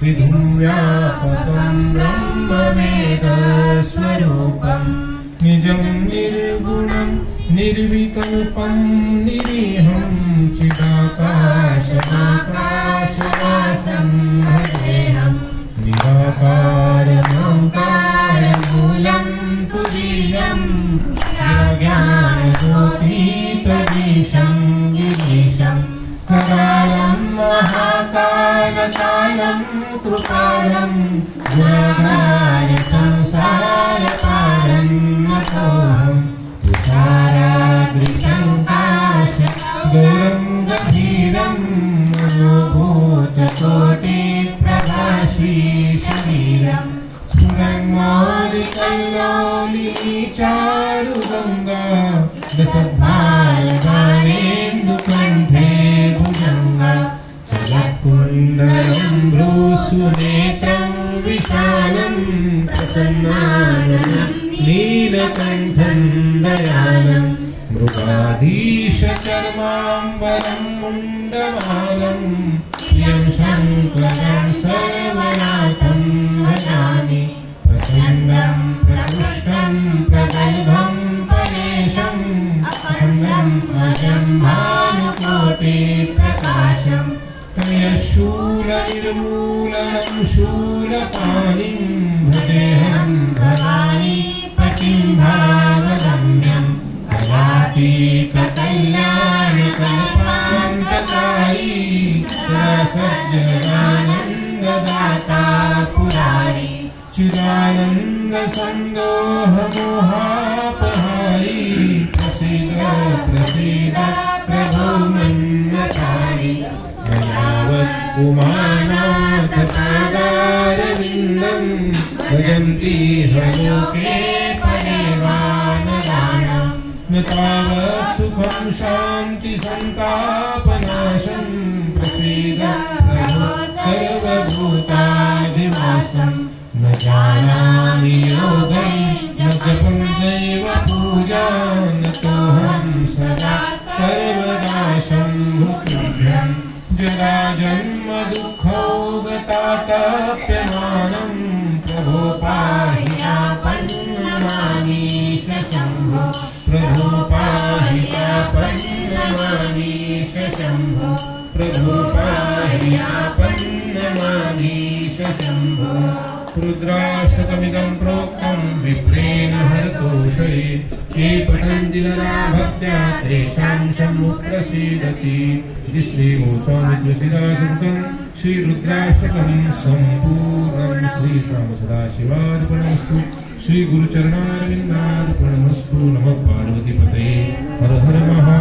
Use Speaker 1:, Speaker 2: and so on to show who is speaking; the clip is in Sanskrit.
Speaker 1: विधुव्यापकं ब्रह्मवेदस्वरूपं निजं निर्गुणं निर्विकल्पं निरीहं चिदाकाशमाकाशवासं भजेऽहं निराकारमोङ्कारमूलं तुरीयं ज्ञानज्योतितमीशं गिरीशं कालं महाकालकालं कृपालं गुणागार संसारपारं नतोऽहं तुषाराद्रिसङ्काश गौरङ्गधीरं मनोभूतकोटिप्रभासी शरीरं स्फुरन्मौलिकल्लोलिचारुगङ्गा दशद्भालधारेन्दुकण्ठे भुजङ्गा चलत्कुण्डलं भ्रूसुनेत्रं विशालं प्रसन्नाननं नीलकण्ठं दयालं मृगाधीशचर्माम्बरं मुण्डमालं प्रियं शङ्करं सर्वनाथं भजामि प्रचण्डं प्रकृष्टं प्रगल्भं परेशं अखण्डम् अजं भानुकोटिप्रकाशं त्रयशूलनिर्मूलनं शूलपाणिं भजेऽहं भवानी पतिं भावगम्यं कलातीतकल्याणकल्पान्तकारी सज्जनानन्ददाता पुरारी चिदानन्दसन्दोहमोहापहारी प्रसीद प्रसीद प्रभो मन्नतारी दयावत् उमानाथ पादारविन्दं भजन्ति लोके परिवानदानं न तावत् सुखं शान्ति सन्तापनाशं प्रसीद प्रभो सर्वभूताधिवासं न जानामि योगं न जपं दैव पूजां नतोऽहं सदा सर्वदा शम्भुभ्यं जराजन्म दुःखौगतातप्यमानं प्रभो पाहि आपन्नमामीश शम्भो प्रभो पाहि आपन्नमामीश शम्भो प्रभो पाहि आपन्नमामीश शम्भो रुद्राष्टकमिदं प्रोक्तं विप्रेण हरतोषये ये पठन्ति नरा भक्त्या तेषां शम्भुः प्रसीदति इति श्रीगोस्वामित्वसिद्धासुतं श्रीरुद्राष्टकं सम्पूर्णं श्रीशामसदाशिवार्पणमस्तु श्रीगुरुचरणारविन्दार्पणमस्तु नमः पार्वतीपतये हर हर महा